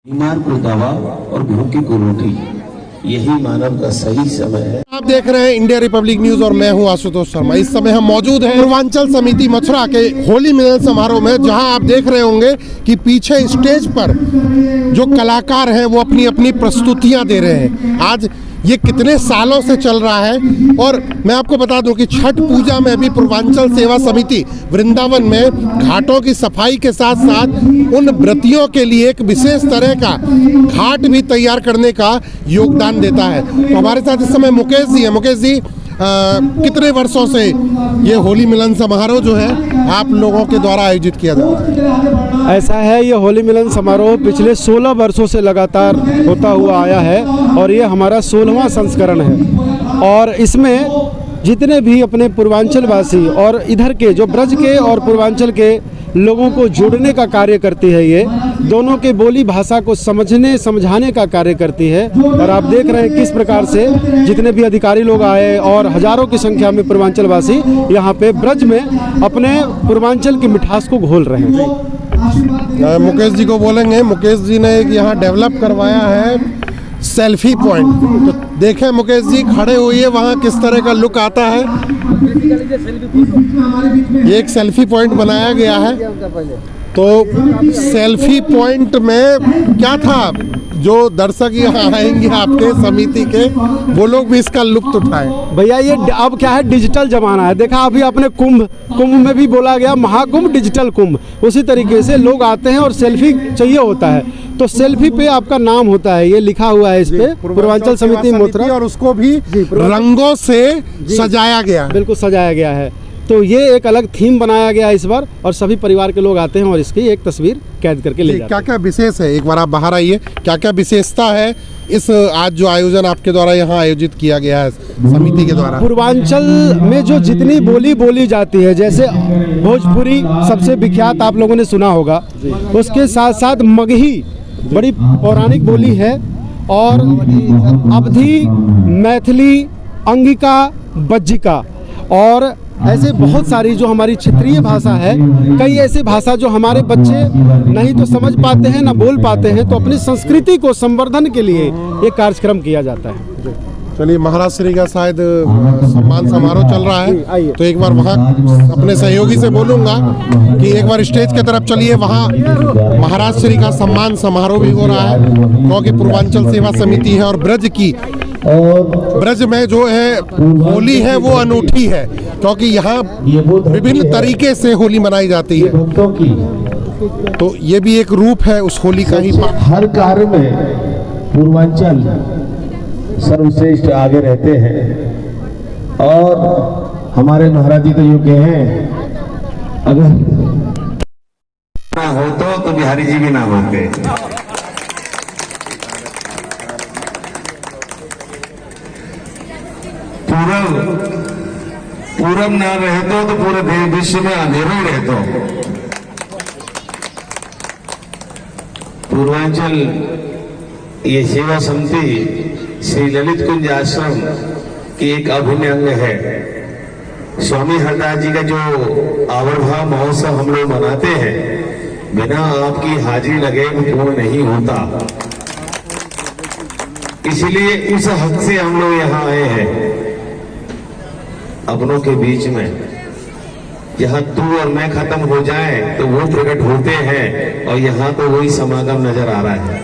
बीमार को दवा और भूखे को रोटी, यही मानव का सही समय है। आप देख रहे हैं इंडिया रिपब्लिक न्यूज और मैं हूं आशुतोष शर्मा। इस समय हम मौजूद हैं पूर्वांचल समिति मथुरा के होली मिलन समारोह में, जहां आप देख रहे होंगे कि पीछे स्टेज पर जो कलाकार हैं वो अपनी अपनी प्रस्तुतियां दे रहे हैं। आज ये कितने सालों से चल रहा है और मैं आपको बता दूं कि छठ पूजा में भी पूर्वांचल सेवा समिति वृंदावन में घाटों की सफाई के साथ साथ उन व्रतियों के लिए एक विशेष तरह का घाट भी तैयार करने का योगदान देता है। तो हमारे साथ इस समय मुकेश जी हैं। मुकेश जी, कितने वर्षों से ये होली मिलन समारोह जो है आप लोगों के द्वारा आयोजित किया जाता है? ऐसा है, ये होली मिलन समारोह पिछले 16 वर्षों से लगातार होता हुआ आया है और ये हमारा 16वां संस्करण है। और इसमें जितने भी अपने पूर्वांचल वासी और इधर के जो ब्रज के और पूर्वांचल के लोगों को जोड़ने का कार्य करती है, ये दोनों के बोली भाषा को समझाने का कार्य करती है। और आप देख रहे हैं किस प्रकार से जितने भी अधिकारी लोग आए और हजारों की संख्या में पूर्वांचल वासी यहाँ पे ब्रज में अपने पूर्वांचल की मिठास को घोल रहे हैं। मुकेश जी को बोलेंगे। मुकेश जी ने एक यहाँ डेवलप करवाया है सेल्फी पॉइंट। तो देखें मुकेश जी खड़े हुए वहाँ किस तरह का लुक आता है। ये एक सेल्फी पॉइंट बनाया गया है। तो सेल्फी पॉइंट में क्या था, जो दर्शक यहाँ आएंगे आपके समिति के, वो लोग भी इसका लुत्फ उठाएं। भैया ये अब क्या है, डिजिटल जमाना है। देखा अभी आपने कुंभ में भी बोला गया महाकुंभ, डिजिटल कुंभ। उसी तरीके से लोग आते हैं और सेल्फी चाहिए होता है, तो सेल्फी पे आपका नाम होता है, ये लिखा हुआ है इस पे पूर्वांचल समिति मथुरा, और उसको भी रंगों से सजाया गया, बिल्कुल सजाया गया है। तो ये एक अलग थीम बनाया गया है इस बार और सभी परिवार के लोग आते हैं और इसकी एक तस्वीर कैद करके ले जाते हैं। क्या क्या विशेष है, एक बार आप बाहर आइए, क्या क्या विशेषता है इस आज जो आयोजन आपके द्वारा यहाँ आयोजित किया गया है समिति के द्वारा? पूर्वांचल में जो जितनी बोली जाती है, जैसे भोजपुरी सबसे विख्यात आप लोगों ने सुना होगा, उसके साथ साथ मगही बड़ी पौराणिक बोली है, और अवधी, मैथिली, अंगिका, बज्जिका और ऐसे बहुत सारी जो हमारी क्षेत्रीय भाषा है। कई ऐसे भाषा जो हमारे बच्चे नहीं तो समझ पाते हैं ना बोल पाते हैं, तो अपनी संस्कृति को संवर्धन के लिए ये कार्यक्रम किया जाता है। चलिए, महाराज श्री का शायद सम्मान समारोह चल रहा है, तो एक बार वहाँ अपने सहयोगी से बोलूँगा कि एक बार स्टेज की तरफ चलिए। वहाँ महाराज श्री का सम्मान समारोह भी हो रहा है, क्योंकि पूर्वांचल सेवा समिति है और ब्रज में जो है होली है वो अनूठी है, क्योंकि यहाँ विभिन्न तरीके से होली मनाई जाती है। तो ये भी एक रूप है उस होली का ही। हर कार्य में पूर्वांचल सर्वश्रेष्ठ आगे रहते हैं और हमारे महाराज जी तो यूं कहे हैं, अगर ना हो तो बिहारी जी भी ना होते। पूरब ना रहते तो पूरे विश्व में अंधेरा ही रहते। पूर्वांचल ये सेवा समिति श्री ललित कुंज आश्रम की एक अभिन्न अंग है। स्वामी हरदास जी का जो आविर्भाव महोत्सव हम लोग मनाते हैं, बिना आपकी हाजिरी लगे पूर्ण नहीं होता। इसलिए उस हक से हम लोग यहाँ आए हैं अपनों के बीच में। यहाँ तू और मैं खत्म हो जाए तो वो प्रकट होते हैं, और यहाँ तो वही समागम नजर आ रहा है।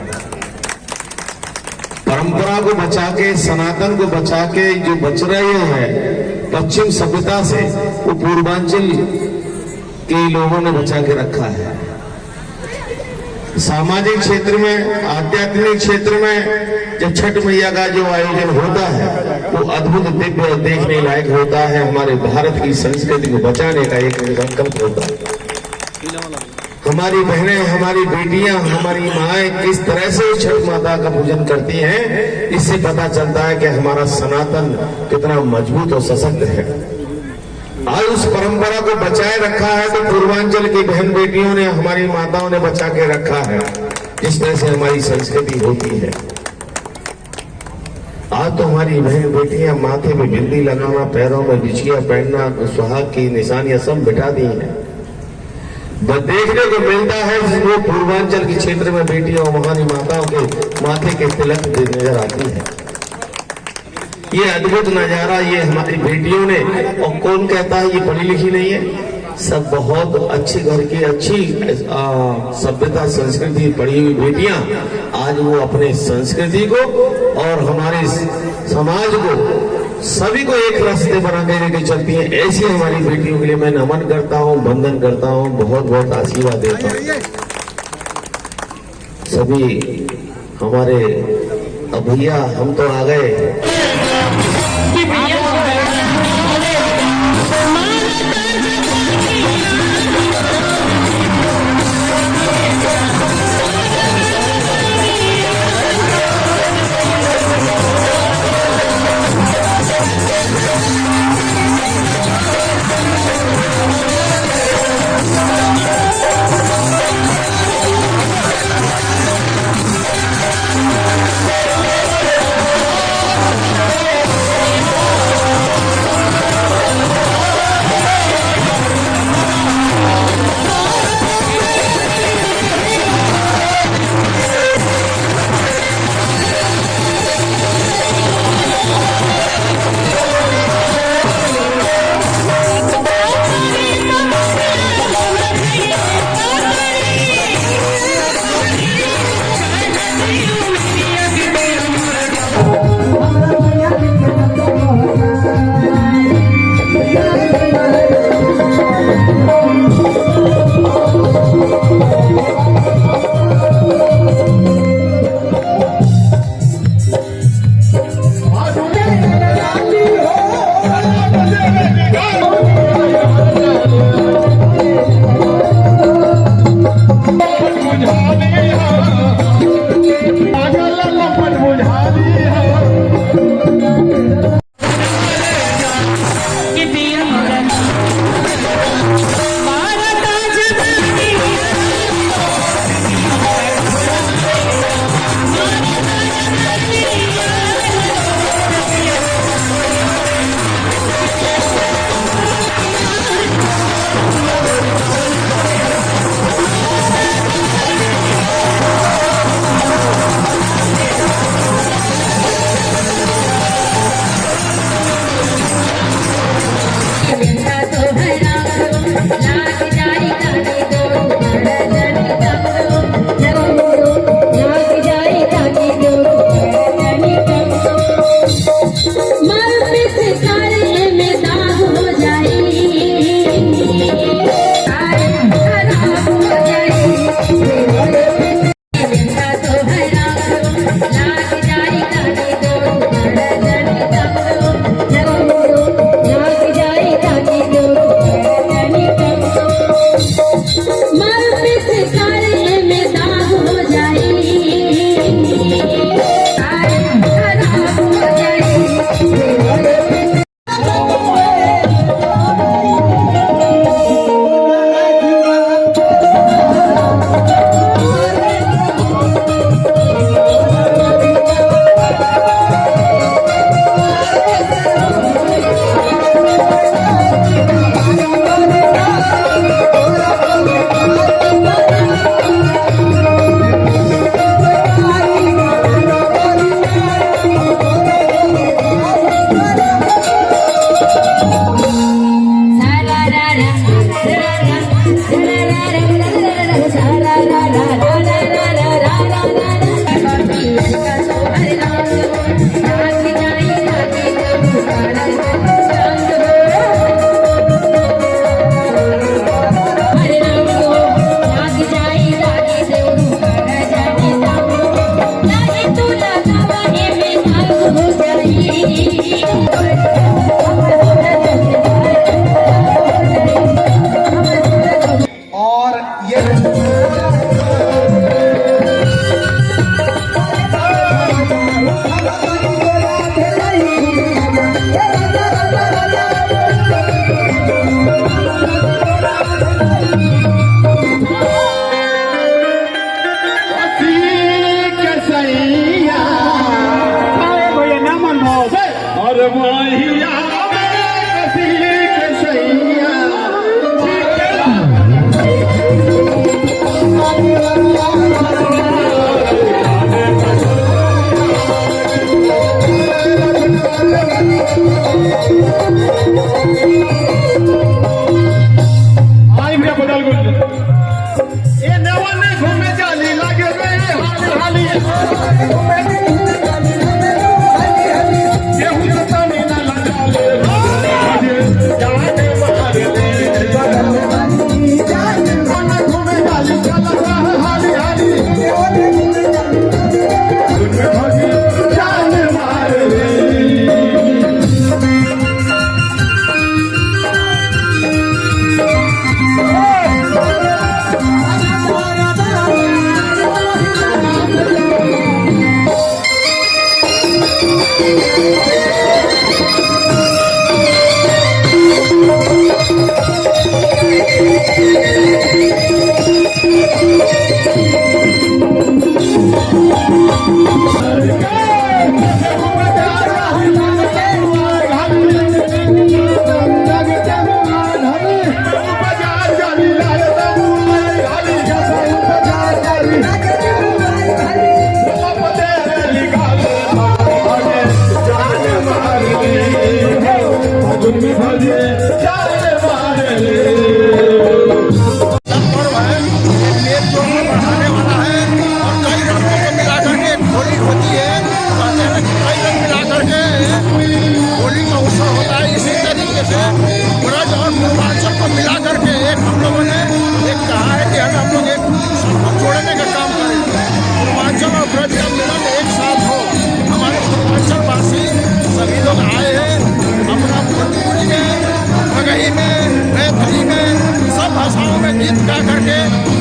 परंपरा को बचा के, सनातन को बचा के जो बच रहे हैं पश्चिम सभ्यता से, वो पूर्वांचल के लोगों ने बचा के रखा है। सामाजिक क्षेत्र में, आध्यात्मिक क्षेत्र में जब छठ मैया का जो आयोजन होता है वो अद्भुत दिव्य देखने लायक होता है। हमारे भारत की संस्कृति को बचाने का एक संकल्प होता है। हमारी बहनें, हमारी बेटियां, हमारी माएं किस तरह से छठ माता का पूजन करती हैं, इससे पता चलता है कि हमारा सनातन कितना मजबूत और सशक्त है। आज उस परंपरा को बचाए रखा है तो पूर्वांचल की बहन बेटियों ने, हमारी माताओं ने बचा के रखा है, जिस तरह से हमारी संस्कृति होती है। आज तो हमारी बहन बेटियां माथे में बिंदी लगाना, पैरों में बिछिया पहनना, सुहाग की निशानियां सब मिटा दी हैं। देखने को मिलता है, वो पूर्वांचल के क्षेत्र में बेटियों और महानी माताओं के माथे के तिलक नजर आती है। ये अद्भुत नजारा ये हमारी बेटियों ने, और कौन कहता है ये पढ़ी लिखी नहीं है, सब बहुत अच्छी घर की अच्छी सभ्यता संस्कृति पढ़ी हुई बेटियां आज वो अपने संस्कृति को और हमारे समाज को सभी को एक रास्ते बनाने लेके चलती हैं। ऐसी हमारी बेटियों के लिए मैं नमन करता हूं, वंदन करता हूं, बहुत बहुत आशीर्वाद देता हूं। सभी हमारे अब भैया हम तो आ गए।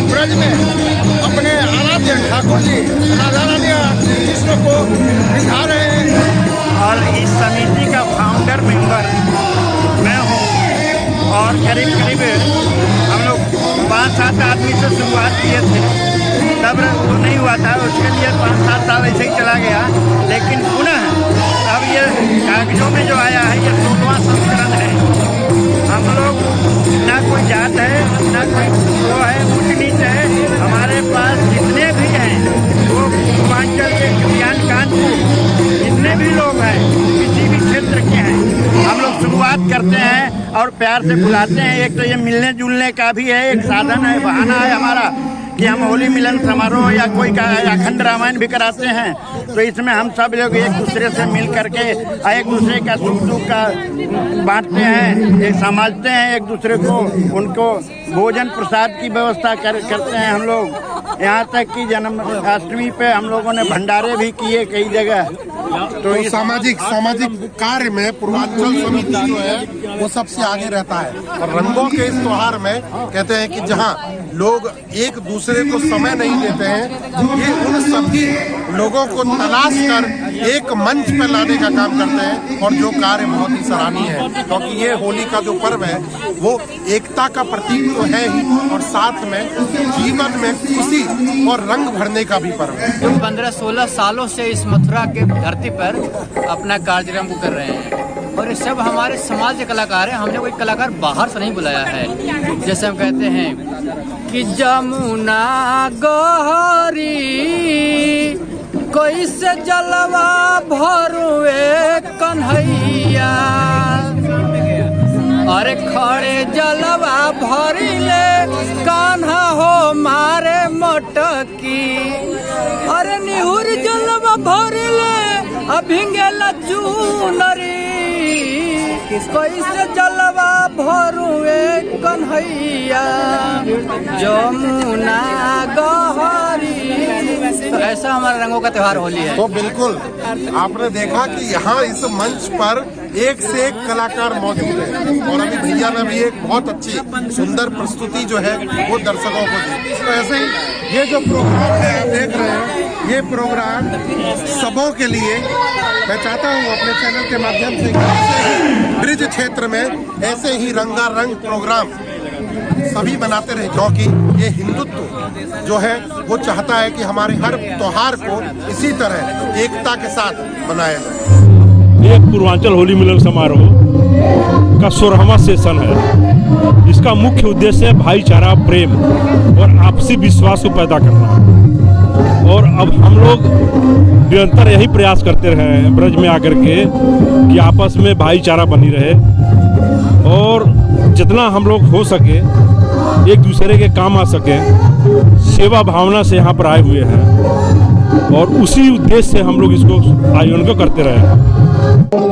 ब्रज में अपने आराध्य ठाकुर जी राधा रानी कृष्ण को रिझा रहे हैं। और इस समिति का फाउंडर मेंबर मैं हूँ और करीब करीब हम लोग 5-7 आदमी से शुरुआत किए थे, तब वो नहीं हुआ था, उसके लिए 5-7 साल ऐसे ही चला गया। लेकिन पुनः अब ये कागजों में जो आया है ये 16वां संस्करण है। हम लोग ना कोई जात है ना कोई वो है ऊंच नीच है, हमारे पास जितने भी हैं वो पूर्वांचल के ज्ञान कानपुर जितने भी लोग हैं किसी भी क्षेत्र के हैं, हम लोग शुरुआत करते हैं और प्यार से बुलाते हैं। एक तो ये मिलने जुलने का भी है, एक साधन है, बहाना है हमारा कि हम होली मिलन समारोह या कोई का अखंड रामायण भी कराते हैं। तो इसमें हम सब लोग एक दूसरे से मिल करके एक दूसरे का सुख दुख का बांटते हैं, एक संभालते हैं एक दूसरे को, उनको भोजन प्रसाद की व्यवस्था करते हैं हम लोग। यहाँ तक कि जन्माष्टमी पे हम लोगों ने भंडारे भी किए कई जगह। तो सामाजिक कार्य में पूर्वांचल समिति जो है वो सबसे आगे रहता है। और रंगों के इस त्योहार में कहते हैं कि जहाँ लोग एक दूसरे को समय नहीं देते हैं, ये उन सभी लोगों को तलाश कर एक मंच पर लाने का काम करते हैं। और जो कार्य बहुत ही सराहनीय है, क्योंकि ये होली का जो पर्व है वो एकता का प्रतीक तो है ही, और साथ में जीवन में खुशी और रंग भरने का भी पर्व है। 15-16 सालों से इस मथुरा के धरती पर अपना कार्यक्रम कर रहे हैं और ये सब हमारे समाज के कलाकार हैं। हमने कोई कलाकार बाहर से नहीं बुलाया है। जैसे हम कहते हैं कि जमुना गहरी कैसे जलवा भरुए कन्हैया, अरे खड़े जलवा भरिले कान्हा हो मारे मटकी, अरे निहुर जलवा भरिले अभिंगेला चूनरी, कैसे जलवा भरुए कन्हैया जमुना गहरी। तो ऐसा हमारा रंगों का त्योहार होली है। तो बिल्कुल आपने देखा कि यहाँ इस मंच पर एक से एक कलाकार मौजूद है, और अभी भैया ने भी एक बहुत अच्छी सुंदर प्रस्तुति जो है वो दर्शकों को दी। तो ऐसे ही ये जो प्रोग्राम है आप देख रहे हैं, ये प्रोग्राम सबों के लिए मैं चाहता हूँ अपने चैनल के माध्यम से ब्रिज क्षेत्र में ऐसे ही रंगारंग प्रोग्राम सभी बनाते रहे, क्योंकि ये हिंदुत्व जो है वो चाहता है कि हमारे हर त्योहार को इसी तरह एकता के साथ मनाया जाए। ये पूर्वांचल होली मिलन समारोह का 16वां सेशन है। इसका मुख्य उद्देश्य है भाईचारा, प्रेम और आपसी विश्वास को पैदा करना। और अब हम लोग निरंतर यही प्रयास करते रहे हैं ब्रज में आकर के कि आपस में भाईचारा बनी रहे और जितना हम लोग हो सके एक दूसरे के काम आ सके, सेवा भावना से यहाँ पर आए हुए हैं। और उसी उद्देश्य से हम लोग इसको आयोजन को करते रहे हैं।